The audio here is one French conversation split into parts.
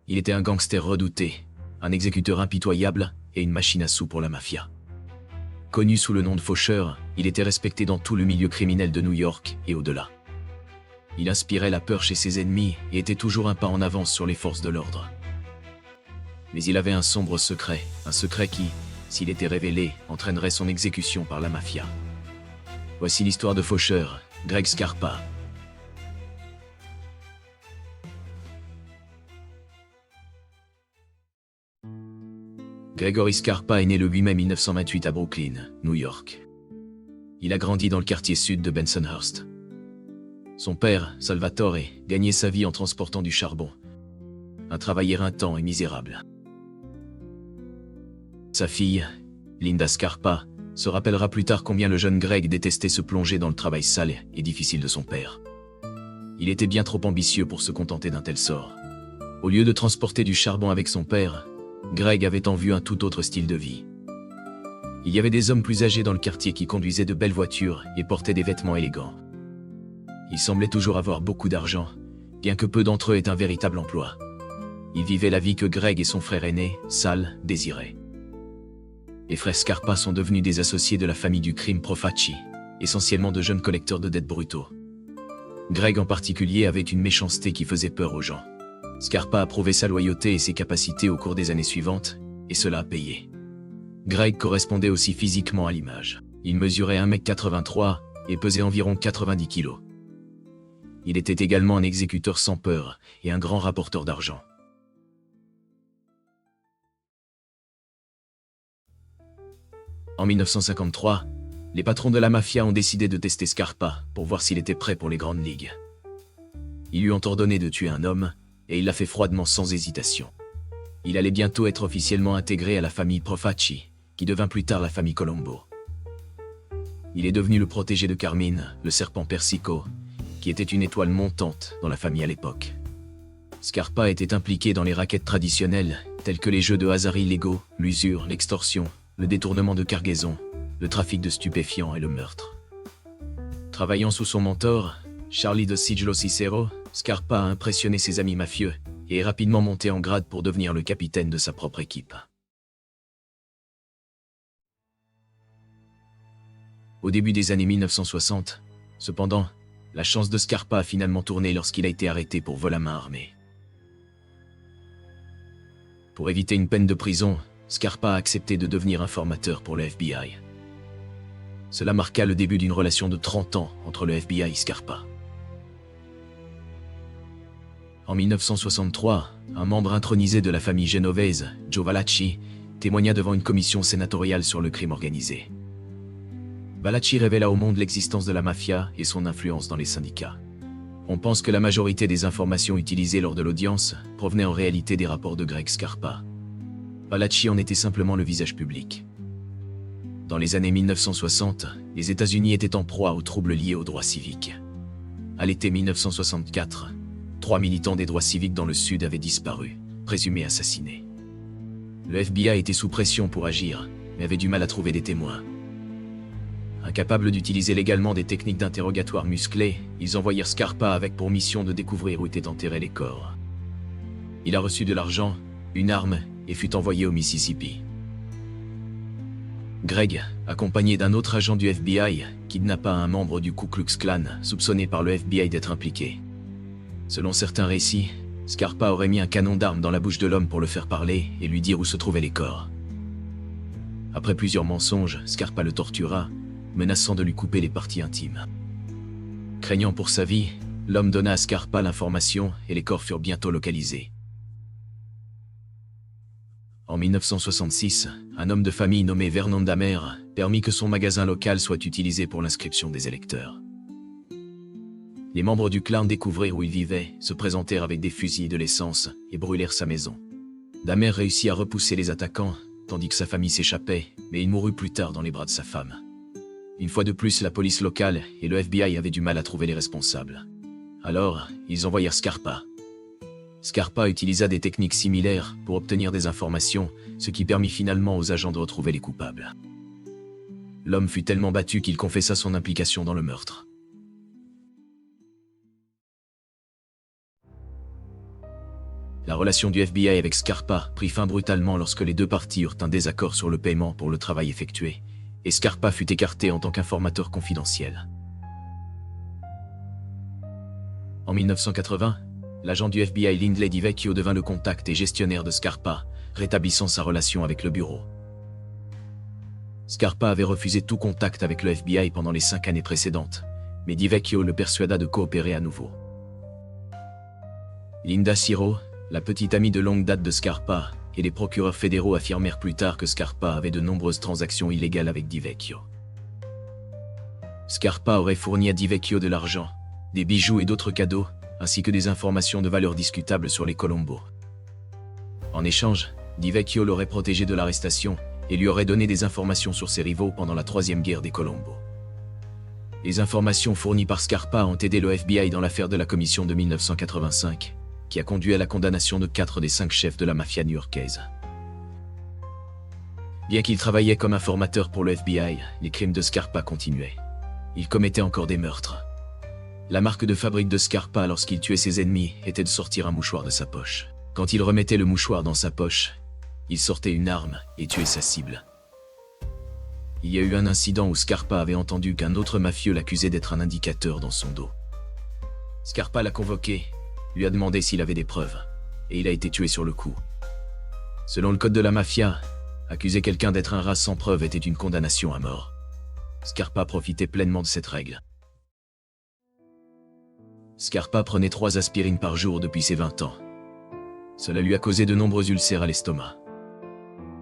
Il était un gangster redouté, un exécuteur impitoyable et une machine à sous pour la mafia. Connu sous le nom de faucheur, il était respecté dans tout le milieu criminel de New York et au-delà. Il inspirait la peur chez ses ennemis et était toujours un pas en avance sur les forces de l'ordre. Mais il avait un sombre secret, un secret qui, s'il était révélé, entraînerait son exécution par la mafia. Voici l'histoire de faucheur, Greg Scarpa. Gregory Scarpa est né le 8 mai 1928 à Brooklyn, New York. Il a grandi dans le quartier sud de Bensonhurst. Son père, Salvatore, gagnait sa vie en transportant du charbon. Un travail éreintant et misérable. Sa fille, Linda Scarpa, se rappellera plus tard combien le jeune Greg détestait se plonger dans le travail sale et difficile de son père. Il était bien trop ambitieux pour se contenter d'un tel sort. Au lieu de transporter du charbon avec son père, Greg avait en vue un tout autre style de vie. Il y avait des hommes plus âgés dans le quartier qui conduisaient de belles voitures et portaient des vêtements élégants. Ils semblaient toujours avoir beaucoup d'argent, bien que peu d'entre eux aient un véritable emploi. Ils vivaient la vie que Greg et son frère aîné, Sal, désiraient. Les frères Scarpa sont devenus des associés de la famille du crime Profaci, essentiellement de jeunes collecteurs de dettes brutaux. Greg en particulier avait une méchanceté qui faisait peur aux gens. Scarpa a prouvé sa loyauté et ses capacités au cours des années suivantes, et cela a payé. Greg correspondait aussi physiquement à l'image. Il mesurait 1,83 m et pesait environ 90 kg. Il était également un exécuteur sans peur et un grand rapporteur d'argent. En 1953, les patrons de la mafia ont décidé de tester Scarpa pour voir s'il était prêt pour les grandes ligues. Ils lui ont ordonné de tuer un homme, et il l'a fait froidement sans hésitation. Il allait bientôt être officiellement intégré à la famille Profaci, qui devint plus tard la famille Colombo. Il est devenu le protégé de Carmine, le serpent Persico, qui était une étoile montante dans la famille à l'époque. Scarpa était impliqué dans les rackets traditionnels, tels que les jeux de hasard illégaux, l'usure, l'extorsion, le détournement de cargaison, le trafic de stupéfiants et le meurtre. Travaillant sous son mentor, Charlie de Siglo Cicero, Scarpa a impressionné ses amis mafieux et est rapidement monté en grade pour devenir le capitaine de sa propre équipe. Au début des années 1960, cependant, la chance de Scarpa a finalement tourné lorsqu'il a été arrêté pour vol à main armée. Pour éviter une peine de prison, Scarpa a accepté de devenir informateur pour le FBI. Cela marqua le début d'une relation de 30 ans entre le FBI et Scarpa. En 1963, un membre intronisé de la famille genovese, Joe Valachi, témoigna devant une commission sénatoriale sur le crime organisé. Valachi révéla au monde l'existence de la mafia et son influence dans les syndicats. On pense que la majorité des informations utilisées lors de l'audience provenaient en réalité des rapports de Greg Scarpa. Valachi en était simplement le visage public. Dans les années 1960, les États-Unis étaient en proie aux troubles liés aux droits civiques. À l'été 1964, 3 militants des droits civiques dans le Sud avaient disparu, présumés assassinés. Le FBI était sous pression pour agir, mais avait du mal à trouver des témoins. Incapables d'utiliser légalement des techniques d'interrogatoire musclées, ils envoyèrent Scarpa avec pour mission de découvrir où étaient enterrés les corps. Il a reçu de l'argent, une arme et fut envoyé au Mississippi. Greg, accompagné d'un autre agent du FBI, kidnappa un membre du Ku Klux Klan, soupçonné par le FBI d'être impliqué. Selon certains récits, Scarpa aurait mis un canon d'armes dans la bouche de l'homme pour le faire parler et lui dire où se trouvaient les corps. Après plusieurs mensonges, Scarpa le tortura, menaçant de lui couper les parties intimes. Craignant pour sa vie, l'homme donna à Scarpa l'information et les corps furent bientôt localisés. En 1966, un homme de famille nommé Vernon Dahmer permit que son magasin local soit utilisé pour l'inscription des électeurs. Les membres du clan découvrirent où il vivait, se présentèrent avec des fusils et de l'essence et brûlèrent sa maison. Dahmer réussit à repousser les attaquants, tandis que sa famille s'échappait, mais il mourut plus tard dans les bras de sa femme. Une fois de plus, la police locale et le FBI avaient du mal à trouver les responsables. Alors, ils envoyèrent Scarpa. Scarpa utilisa des techniques similaires pour obtenir des informations, ce qui permit finalement aux agents de retrouver les coupables. L'homme fut tellement battu qu'il confessa son implication dans le meurtre. La relation du FBI avec Scarpa prit fin brutalement lorsque les deux parties eurent un désaccord sur le paiement pour le travail effectué, et Scarpa fut écarté en tant qu'informateur confidentiel. En 1980, l'agent du FBI Lindley DiVecchio devint le contact et gestionnaire de Scarpa, rétablissant sa relation avec le bureau. Scarpa avait refusé tout contact avec le FBI pendant les 5 années précédentes, mais DiVecchio le persuada de coopérer à nouveau. Linda Ciro, la petite amie de longue date de Scarpa, et les procureurs fédéraux affirmèrent plus tard que Scarpa avait de nombreuses transactions illégales avec DiVecchio. Scarpa aurait fourni à DiVecchio de l'argent, des bijoux et d'autres cadeaux, ainsi que des informations de valeur discutable sur les Colombo. En échange, DiVecchio l'aurait protégé de l'arrestation et lui aurait donné des informations sur ses rivaux pendant la Troisième Guerre des Colombo. Les informations fournies par Scarpa ont aidé le FBI dans l'affaire de la commission de 1985, qui a conduit à la condamnation de 4 des 5 chefs de la mafia new-yorkaise. Bien qu'il travaillait comme informateur pour le FBI, les crimes de Scarpa continuaient. Il commettait encore des meurtres. La marque de fabrique de Scarpa lorsqu'il tuait ses ennemis était de sortir un mouchoir de sa poche. Quand il remettait le mouchoir dans sa poche, il sortait une arme et tuait sa cible. Il y a eu un incident où Scarpa avait entendu qu'un autre mafieux l'accusait d'être un indicateur dans son dos. Scarpa l'a convoqué, lui a demandé s'il avait des preuves, et il a été tué sur le coup. Selon le code de la mafia, accuser quelqu'un d'être un rat sans preuve était une condamnation à mort. Scarpa profitait pleinement de cette règle. Scarpa prenait 3 aspirines par jour depuis ses 20 ans. Cela lui a causé de nombreux ulcères à l'estomac.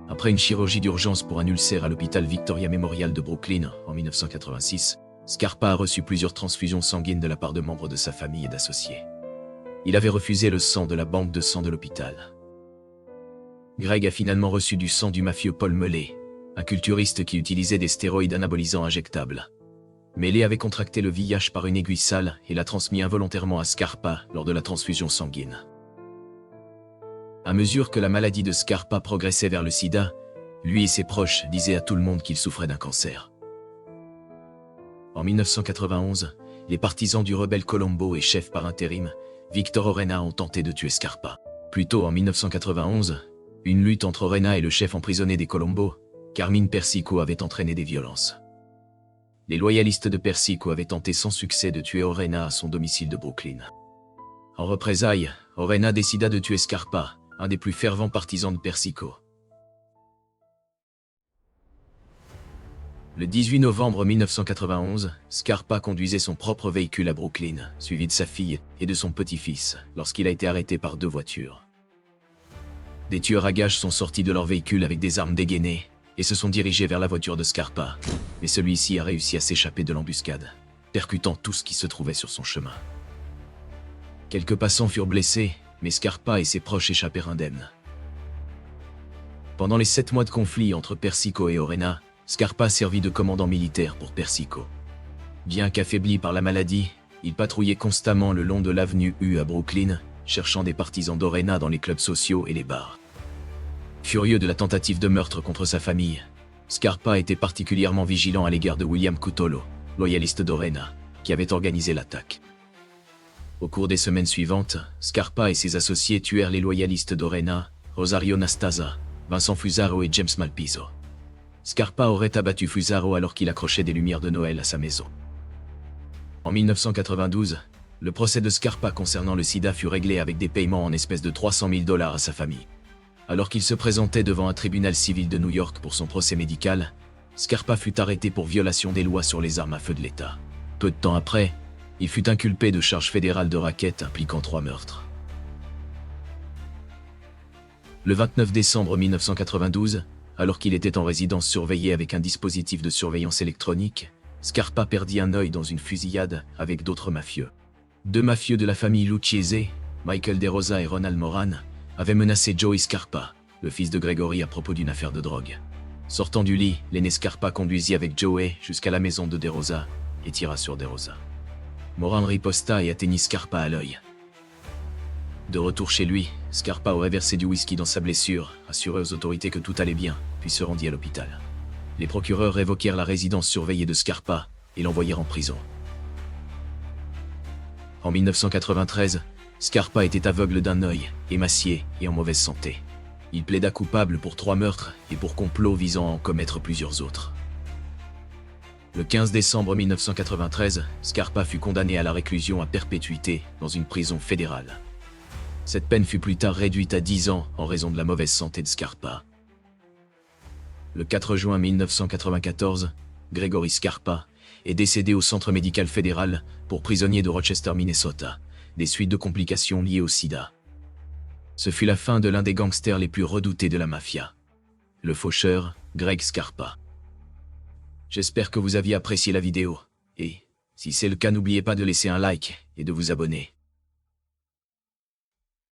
Après une chirurgie d'urgence pour un ulcère à l'hôpital Victoria Memorial de Brooklyn en 1986, Scarpa a reçu plusieurs transfusions sanguines de la part de membres de sa famille et d'associés. Il avait refusé le sang de la banque de sang de l'hôpital. Greg a finalement reçu du sang du mafieux Paul Meley, un culturiste qui utilisait des stéroïdes anabolisants injectables. Meley avait contracté le VIH par une aiguille sale et l'a transmis involontairement à Scarpa lors de la transfusion sanguine. À mesure que la maladie de Scarpa progressait vers le sida, lui et ses proches disaient à tout le monde qu'il souffrait d'un cancer. En 1991, les partisans du rebelle Colombo et chef par intérim, Victor Orena ont tenté de tuer Scarpa. Plus tôt en 1991, une lutte entre Orena et le chef emprisonné des Colombo, Carmine Persico, avait entraîné des violences. Les loyalistes de Persico avaient tenté sans succès de tuer Orena à son domicile de Brooklyn. En représailles, Orena décida de tuer Scarpa, un des plus fervents partisans de Persico. Le 18 novembre 1991, Scarpa conduisait son propre véhicule à Brooklyn, suivi de sa fille et de son petit-fils, lorsqu'il a été arrêté par 2 voitures. Des tueurs à gages sont sortis de leur véhicule avec des armes dégainées et se sont dirigés vers la voiture de Scarpa, mais celui-ci a réussi à s'échapper de l'embuscade, percutant tout ce qui se trouvait sur son chemin. Quelques passants furent blessés, mais Scarpa et ses proches échappèrent indemnes. Pendant les 7 mois de conflit entre Persico et Orena, Scarpa servit de commandant militaire pour Persico. Bien qu'affaibli par la maladie, il patrouillait constamment le long de l'avenue U à Brooklyn, cherchant des partisans d'Orena dans les clubs sociaux et les bars. Furieux de la tentative de meurtre contre sa famille, Scarpa était particulièrement vigilant à l'égard de William Cutolo, loyaliste d'Orena, qui avait organisé l'attaque. Au cours des semaines suivantes, Scarpa et ses associés tuèrent les loyalistes d'Orena, Rosario Nastasa, Vincent Fusaro et James Malpizzo. Scarpa aurait abattu Fusaro alors qu'il accrochait des lumières de Noël à sa maison. En 1992, le procès de Scarpa concernant le sida fut réglé avec des paiements en espèces de $300 000 à sa famille. Alors qu'il se présentait devant un tribunal civil de New York pour son procès médical, Scarpa fut arrêté pour violation des lois sur les armes à feu de l'État. Peu de temps après, il fut inculpé de charges fédérales de racket impliquant 3 meurtres. Le 29 décembre 1992, alors qu'il était en résidence surveillée avec un dispositif de surveillance électronique, Scarpa perdit un œil dans une fusillade avec d'autres mafieux. 2 mafieux de la famille Lucchese, Michael De Rosa et Ronald Moran, avaient menacé Joey Scarpa, le fils de Gregory, à propos d'une affaire de drogue. Sortant du lit, l'aîné Scarpa conduisit avec Joey jusqu'à la maison de De Rosa et tira sur De Rosa. Moran riposta et atteignit Scarpa à l'œil. De retour chez lui, Scarpa aurait versé du whisky dans sa blessure, assuré aux autorités que tout allait bien, puis se rendit à l'hôpital. Les procureurs révoquèrent la résidence surveillée de Scarpa et l'envoyèrent en prison. En 1993, Scarpa était aveugle d'un œil, émacié et en mauvaise santé. Il plaida coupable pour 3 meurtres et pour complot visant à en commettre plusieurs autres. Le 15 décembre 1993, Scarpa fut condamné à la réclusion à perpétuité dans une prison fédérale. Cette peine fut plus tard réduite à 10 ans en raison de la mauvaise santé de Scarpa. Le 4 juin 1994, Gregory Scarpa est décédé au Centre médical fédéral pour prisonniers de Rochester, Minnesota, des suites de complications liées au sida. Ce fut la fin de l'un des gangsters les plus redoutés de la mafia, le faucheur Greg Scarpa. J'espère que vous aviez apprécié la vidéo, et si c'est le cas, n'oubliez pas de laisser un like et de vous abonner.